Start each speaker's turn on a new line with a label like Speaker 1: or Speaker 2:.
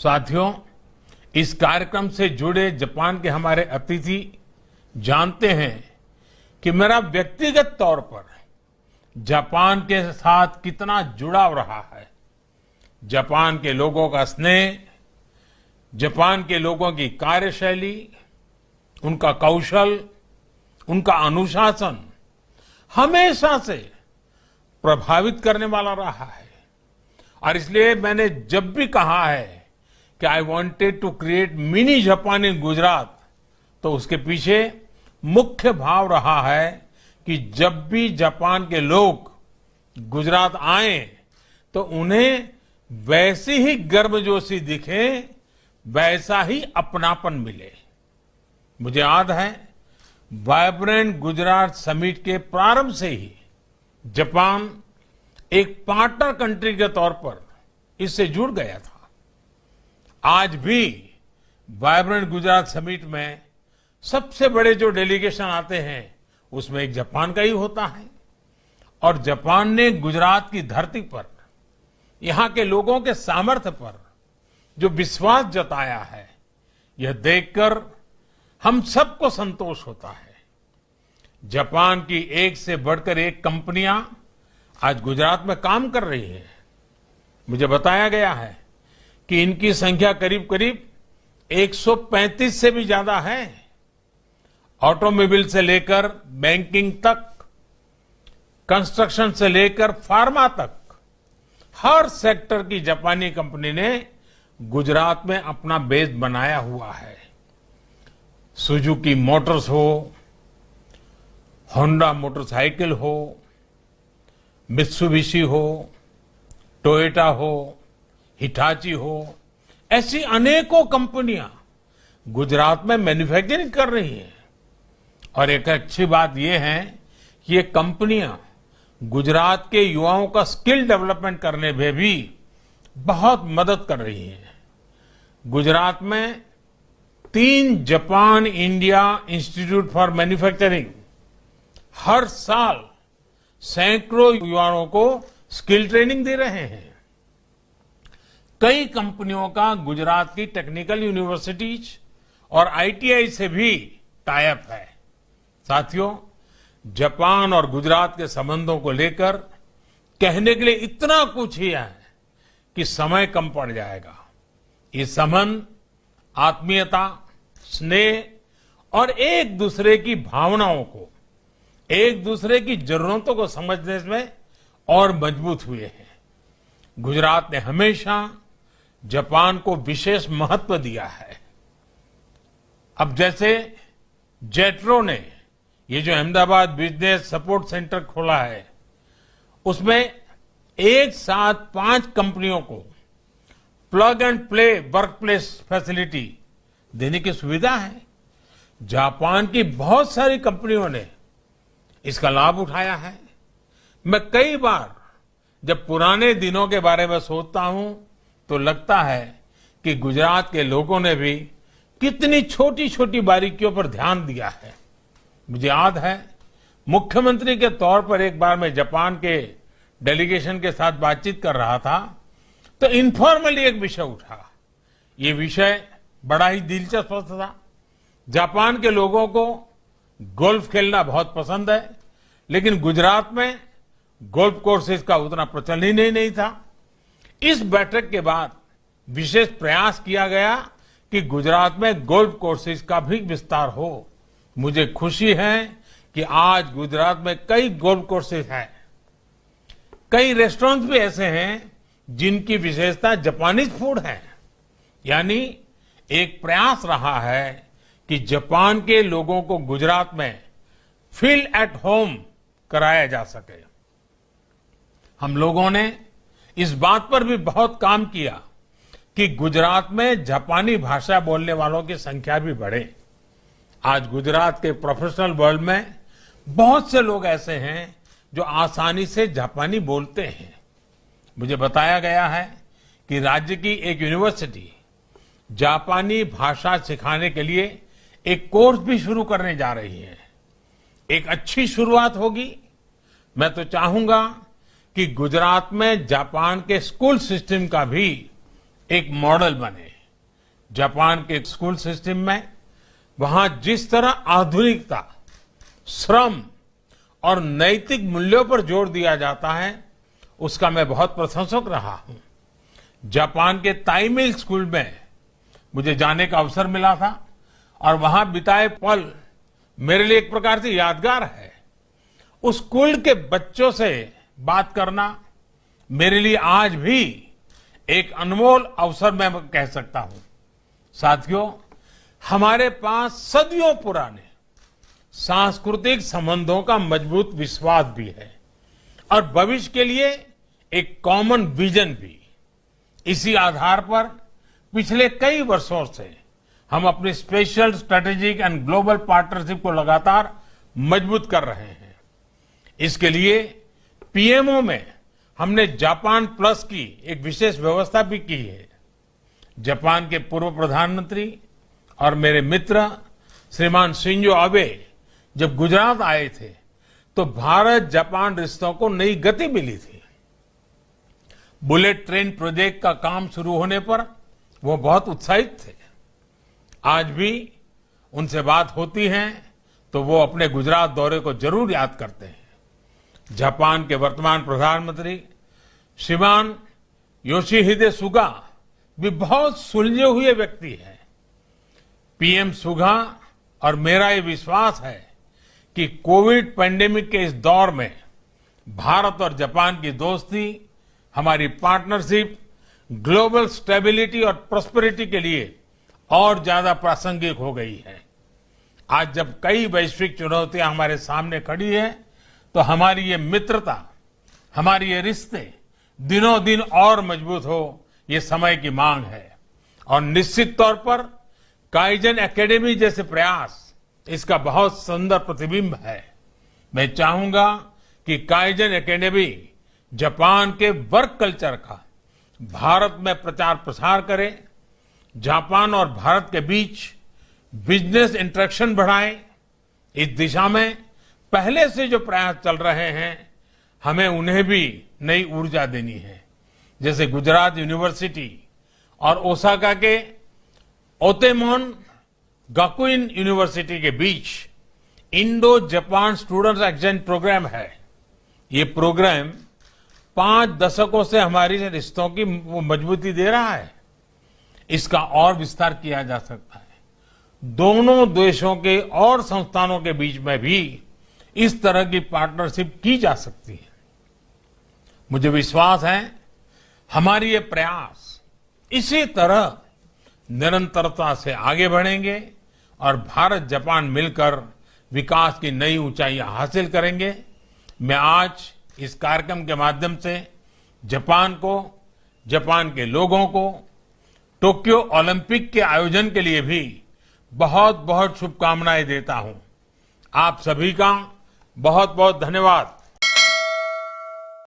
Speaker 1: साथियों, इस कार्यक्रम से जुड़े जापान के हमारे अतिथि जानते हैं कि मेरा व्यक्तिगत तौर पर जापान के साथ कितना जुड़ाव रहा है। जापान के लोगों का स्नेह, जापान के लोगों की कार्यशैली, उनका कौशल, उनका अनुशासन हमेशा से प्रभावित करने वाला रहा है। और इसलिए मैंने जब भी कहा है कि I wanted to create mini Japan in Gujarat, तो उसके पीछे मुख्य भाव रहा है कि जब भी जापान के लोग गुजरात आए तो उन्हें वैसी ही गर्मजोशी दिखे, वैसा ही अपनापन मिले। मुझे याद है वाइब्रेंट गुजरात समिट के प्रारंभ से ही जापान एक पार्टनर कंट्री के तौर पर इससे जुड़ गया था। आज भी वाइब्रेंट गुजरात समिट में सबसे बड़े जो डेलीगेशन आते हैं उसमें एक जापान का ही होता है। और जापान ने गुजरात की धरती पर यहां के लोगों के सामर्थ्य पर जो विश्वास जताया है, यह देखकर हम सबको संतोष होता है। जापान की एक से बढ़कर एक कंपनियां आज गुजरात में काम कर रही है। मुझे बताया गया है कि इनकी संख्या करीब करीब 135 से भी ज्यादा है। ऑटोमोबाइल से लेकर बैंकिंग तक, कंस्ट्रक्शन से लेकर फार्मा तक, हर सेक्टर की जापानी कंपनी ने गुजरात में अपना बेस बनाया हुआ है। सुजुकी मोटर्स हो, होंडा मोटरसाइकिल हो, मित्सुबिशी हो, टोयोटा हो, हिटाची हो, ऐसी अनेकों कंपनियां गुजरात में मैन्युफैक्चरिंग कर रही हैं। और एक अच्छी बात यह है कि ये कंपनियां गुजरात के युवाओं का स्किल डेवलपमेंट करने में भी बहुत मदद कर रही हैं। गुजरात में 3 Japan India institute for manufacturing हर साल सैकड़ों युवाओं को स्किल ट्रेनिंग दे रहे हैं। कई कंपनियों का गुजरात की टेक्निकल यूनिवर्सिटीज और आईटीआई से भी टाई अप है। साथियों, जापान और गुजरात के संबंधों को लेकर कहने के लिए इतना कुछ ही है कि समय कम पड़ जाएगा। ये संबंध आत्मीयता, स्नेह और एक दूसरे की भावनाओं को, एक दूसरे की जरूरतों को समझने में और मजबूत हुए हैं। गुजरात ने हमेशा जापान को विशेष महत्व दिया है। अब जैसे जेट्रो ने ये जो अहमदाबाद बिजनेस सपोर्ट सेंटर खोला है, उसमें एक साथ 5 कंपनियों को plug and play work place facility देने की सुविधा है। जापान की बहुत सारी कंपनियों ने इसका लाभ उठाया है। मैं कई बार जब पुराने दिनों के बारे में सोचता हूं तो लगता है कि गुजरात के लोगों ने भी कितनी छोटी छोटी बारीकियों पर ध्यान दिया है। मुझे याद है मुख्यमंत्री के तौर पर एक बार मैं जापान के डेलीगेशन के साथ बातचीत कर रहा था तो इनफॉर्मली एक विषय उठा। ये विषय बड़ा ही दिलचस्प था। जापान के लोगों को गोल्फ खेलना बहुत पसंद है, लेकिन गुजरात में गोल्फ कोर्सेज का उतना प्रचलन ही नहीं था। इस बैठक के बाद विशेष प्रयास किया गया कि गुजरात में गोल्फ कोर्सेज का भी विस्तार हो। मुझे खुशी है कि आज गुजरात में कई गोल्फ कोर्सेज हैं। कई रेस्टोरेंट्स भी ऐसे हैं जिनकी विशेषता जापानीज फूड है। यानी एक प्रयास रहा है कि जापान के लोगों को गुजरात में फील एट होम कराया जा सके। हम लोगों ने इस बात पर भी बहुत काम किया कि गुजरात में जापानी भाषा बोलने वालों की संख्या भी बढ़े। आज गुजरात के प्रोफेशनल वर्ल्ड में बहुत से लोग ऐसे हैं जो आसानी से जापानी बोलते हैं। मुझे बताया गया है कि राज्य की एक यूनिवर्सिटी जापानी भाषा सिखाने के लिए एक कोर्स भी शुरू करने जा रही है। एक अच्छी शुरुआत होगी। मैं तो चाहूंगा कि गुजरात में जापान के स्कूल सिस्टम का भी एक मॉडल बने। जापान के स्कूल सिस्टम में वहां जिस तरह आधुनिकता, श्रम और नैतिक मूल्यों पर जोर दिया जाता है, उसका मैं बहुत प्रशंसक रहा हूं। जापान के ताइमेल स्कूल में मुझे जाने का अवसर मिला था और वहां बिताए पल मेरे लिए एक प्रकार से यादगार है। उस स्कूल के बच्चों से बात करना मेरे लिए आज भी एक अनमोल अवसर मैं कह सकता हूं। साथियों, हमारे पास सदियों पुराने सांस्कृतिक संबंधों का मजबूत विश्वास भी है और भविष्य के लिए एक कॉमन विजन भी। इसी आधार पर पिछले कई वर्षों से हम अपनी special strategic and global partnership को लगातार मजबूत कर रहे हैं। इसके लिए पीएमओ में हमने जापान प्लस की एक विशेष व्यवस्था भी की है। जापान के पूर्व प्रधानमंत्री और मेरे मित्र श्रीमान शिंजो आबे जब गुजरात आए थे तो भारत जापान रिश्तों को नई गति मिली थी। बुलेट ट्रेन प्रोजेक्ट का काम शुरू होने पर वो बहुत उत्साहित थे। आज भी उनसे बात होती है तो वो अपने गुजरात दौरे को जरूर याद करते हैं। जापान के वर्तमान प्रधानमंत्री श्रीमान योशिहिदे सुगा भी बहुत सुलझे हुए व्यक्ति हैं। पीएम सुगा और मेरा ये विश्वास है कि कोविड पैंडेमिक के इस दौर में भारत और जापान की दोस्ती, हमारी पार्टनरशिप ग्लोबल स्टेबिलिटी और प्रॉस्पेरिटी के लिए और ज्यादा प्रासंगिक हो गई है। आज जब कई वैश्विक चुनौतियां हमारे सामने खड़ी है तो हमारी ये मित्रता, हमारी ये रिश्ते दिनों दिन और मजबूत हो, ये समय की मांग है। और निश्चित तौर पर काइजन एकेडमी जैसे प्रयास इसका बहुत सुंदर प्रतिबिंब है। मैं चाहूंगा कि काइजन एकेडमी जापान के वर्क कल्चर का भारत में प्रचार प्रसार करे, जापान और भारत के बीच बिजनेस इंटरेक्शन बढ़ाए। इस दिशा में पहले से जो प्रयास चल रहे हैं, हमें उन्हें भी नई ऊर्जा देनी है। जैसे गुजरात यूनिवर्सिटी और ओसाका के ओतेमोन गाकुइन यूनिवर्सिटी के बीच Indo Japan students exchange programme है। ये प्रोग्राम 5 दशकों से हमारी रिश्तों की मजबूती दे रहा है। इसका और विस्तार किया जा सकता है। दोनों देशों के और संस्थानों के बीच में भी इस तरह की पार्टनरशिप की जा सकती है। मुझे विश्वास है हमारी ये प्रयास इसी तरह निरंतरता से आगे बढ़ेंगे और भारत जापान मिलकर विकास की नई ऊंचाइयां हासिल करेंगे। मैं आज इस कार्यक्रम के माध्यम से जापान को, जापान के लोगों को टोक्यो ओलंपिक के आयोजन के लिए भी बहुत बहुत शुभकामनाएं देता हूं। आप सभी का बहुत बहुत धन्यवाद।